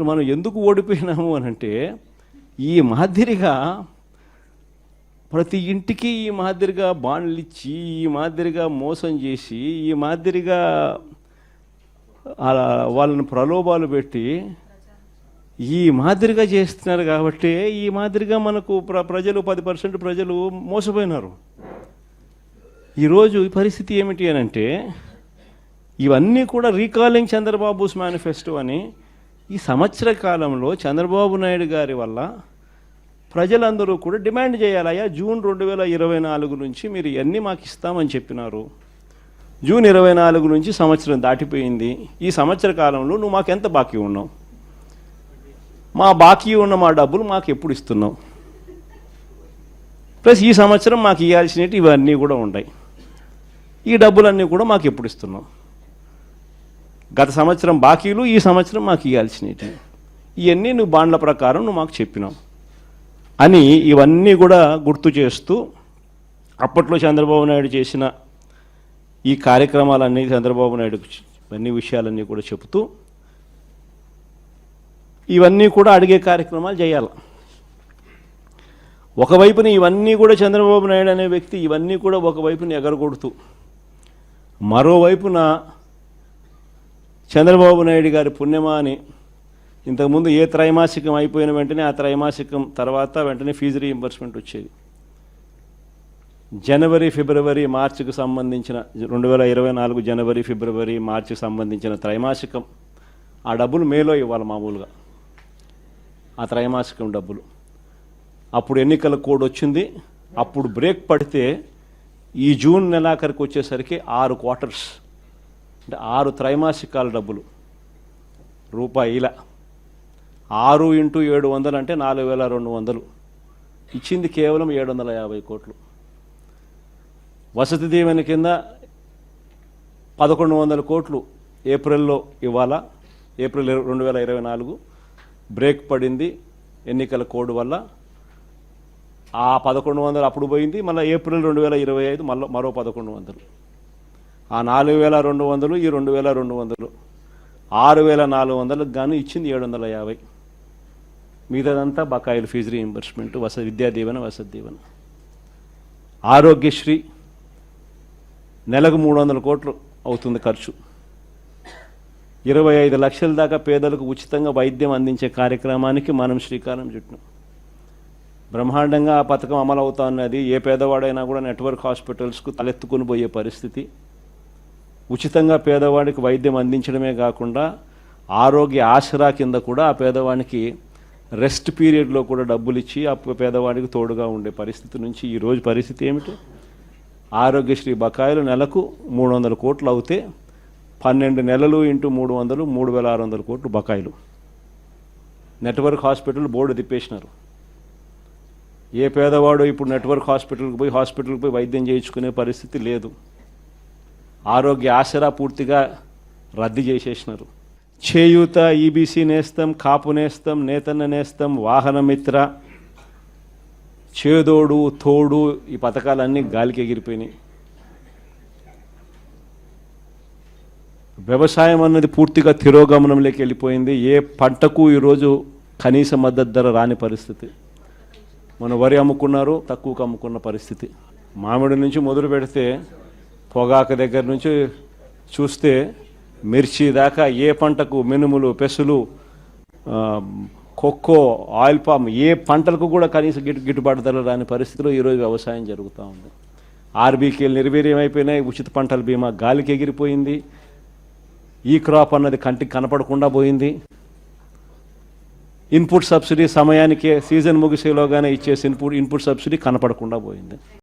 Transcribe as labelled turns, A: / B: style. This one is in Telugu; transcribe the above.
A: అసలు మనం ఎందుకు ఓడిపోయినాము అని అంటే, ఈ మాదిరిగా ప్రతి ఇంటికి ఈ మాదిరిగా బాండ్లు ఇచ్చి, ఈ మాదిరిగా మోసం చేసి, ఈ మాదిరిగా వాళ్ళని ప్రలోభాలు పెట్టి ఈ మాదిరిగా చేస్తున్నారు. కాబట్టి ఈ మాదిరిగా మనకు ప్రజలు 10% ప్రజలు మోసపోయినారు. ఈరోజు ఈ పరిస్థితి ఏమిటి అని అంటే, ఇవన్నీ కూడా రీకాలింగ్ చంద్రబాబుస్ మేనిఫెస్టో అని ఈ సంవత్సర కాలంలో చంద్రబాబు నాయుడు గారి వల్ల ప్రజలందరూ కూడా డిమాండ్ చేయాలయ్యా, జూన్ 2024 నుంచి మీరు ఇవన్నీ మాకు ఇస్తామని చెప్పినారు. జూన్ 24 నుంచి సంవత్సరం దాటిపోయింది. ఈ సంవత్సర కాలంలో నువ్వు మాకు ఎంత బాకీ ఉన్నావు, మా బాకీ ఉన్న మా డబ్బులు మాకు ఎప్పుడు ఇస్తున్నావు, ప్లస్ ఈ సంవత్సరం మాకు ఇవ్వాల్సినవి ఇవన్నీ కూడా ఉంటాయి, ఈ డబ్బులన్నీ కూడా మాకు ఎప్పుడు ఇస్తున్నావు, గత సంవత్సరం బాకీలు ఈ సంవత్సరం మాకు ఇవ్వాల్సినవి ఇవన్నీ నువ్వు బాండ్ల ప్రకారం నువ్వు మాకు చెప్పినావు అని ఇవన్నీ కూడా గుర్తు చేస్తూ అప్పట్లో చంద్రబాబు నాయుడు చేసిన ఈ కార్యక్రమాలన్నీ చంద్రబాబు నాయుడు అన్ని విషయాలన్నీ కూడా చెబుతూ ఇవన్నీ కూడా అడిగే కార్యక్రమాలు చేయాలి. ఒకవైపున ఇవన్నీ కూడా చంద్రబాబు నాయుడు అనే వ్యక్తి ఇవన్నీ కూడా ఒకవైపున ఎగరగొడుతూ, మరోవైపున చంద్రబాబు నాయుడు గారి పుణ్యమా అని ఇంతకుముందు ఏ త్రైమాసికం అయిపోయిన వెంటనే ఆ త్రైమాసికం తర్వాత వెంటనే ఫీజు రీయింబర్స్మెంట్ వచ్చేది. జనవరి ఫిబ్రవరి మార్చికి సంబంధించిన 2024 జనవరి ఫిబ్రవరి మార్చికి సంబంధించిన త్రైమాసికం ఆ డబ్బులు మేలో ఇవ్వాలి మామూలుగా, ఆ త్రైమాసికం డబ్బులు. అప్పుడు ఎన్నికల కోడ్ వచ్చింది. అప్పుడు బ్రేక్ పడితే ఈ జూన్ నెలాఖరికి వచ్చేసరికి 6 క్వార్టర్స్ అంటే 6 త్రైమాసికాల డబ్బులు రూపాయిల 6 × 700 అంటే 4200 ఇచ్చింది కేవలం 750 కోట్లు. వసతి దీవెన కింద 1100 కోట్లు ఏప్రిల్లో ఇవ్వాలా. ఏప్రిల్ 2024 బ్రేక్ పడింది ఎన్నికల కోడ్ వల్ల. ఆ 1100 అప్పుడు పోయింది. మళ్ళీ ఏప్రిల్ 2025 మరో 1100. ఆ 4200 ఈ 2200 6400కు గాను ఇచ్చింది 750. మిగతాదంతా బకాయిలు, ఫీజు రీయింబర్స్మెంట్, విద్యా దీవెన, వసతి దీవెన. ఆరోగ్యశ్రీ నెలకు 300 కోట్లు అవుతుంది ఖర్చు. 25 లక్షల దాకా పేదలకు ఉచితంగా వైద్యం అందించే కార్యక్రమానికి మనం శ్రీకారం చుట్టినాం. బ్రహ్మాండంగా ఆ పథకం అమలు అవుతా ఉన్నది. ఏ పేదవాడైనా కూడా నెట్వర్క్ హాస్పిటల్స్కు తలెత్తుకుని పోయే పరిస్థితి. ఉచితంగా పేదవాడికి వైద్యం అందించడమే కాకుండా ఆరోగ్య ఆసరా కింద కూడా ఆ పేదవాడికి రెస్ట్ పీరియడ్లో కూడా డబ్బులు ఇచ్చి ఆ పేదవాడికి తోడుగా ఉండే పరిస్థితి నుంచి ఈరోజు పరిస్థితి ఏమిటి? ఆరోగ్యశ్రీ బకాయిలు నెలకు 300 కోట్లు అవుతే 12 నెలలు × 300 3600 కోట్లు బకాయిలు. నెట్వర్క్ హాస్పిటల్ బోర్డు తిప్పేసినారు. ఏ పేదవాడు ఇప్పుడు నెట్వర్క్ హాస్పిటల్కి పోయి వైద్యం చేయించుకునే పరిస్థితి లేదు. ఆరోగ్య ఆసరా పూర్తిగా రద్దు చేసేసినారు. చేయూత, ఈబీసీ నేస్తం, కాపు నేస్తం, నేతన్న నేస్తం, వాహనమిత్ర, చేదోడు తోడు ఈ పథకాలన్నీ గాలికి ఎగిరిపోయినాయి. వ్యవసాయం అన్నది పూర్తిగా తిరోగమనంలోకి వెళ్ళిపోయింది. ఏ పంటకు ఈరోజు కనీస మద్దతు ధర రాని పరిస్థితి. మన వరి అమ్ముకున్నారు, తక్కువకు అమ్ముకున్న పరిస్థితి. మామిడి నుంచి మొదలు పెడితే పొగాకు దగ్గర నుంచి చూస్తే మిర్చి దాకా ఏ పంటకు, మినుములు, పెసులు, కొక్కో, ఆయిల్ పామ్ ఏ పంటలకు కూడా కనీస గిట్టుబాటు ధర రాని పరిస్థితిలో ఈరోజు వ్యవసాయం జరుగుతూ ఉంది. ఆర్బీకేలు నిర్వీర్యం అయిపోయినాయి. ఉచిత పంటల బీమా గాలికి ఎగిరిపోయింది. ఈ క్రాప్ అన్నది కంటికి కనపడకుండా పోయింది. ఇన్పుట్ సబ్సిడీ సమయానికే సీజన్ ముగిసేలోగానే ఇచ్చేసి ఇన్పుట్ సబ్సిడీ కనపడకుండా పోయింది.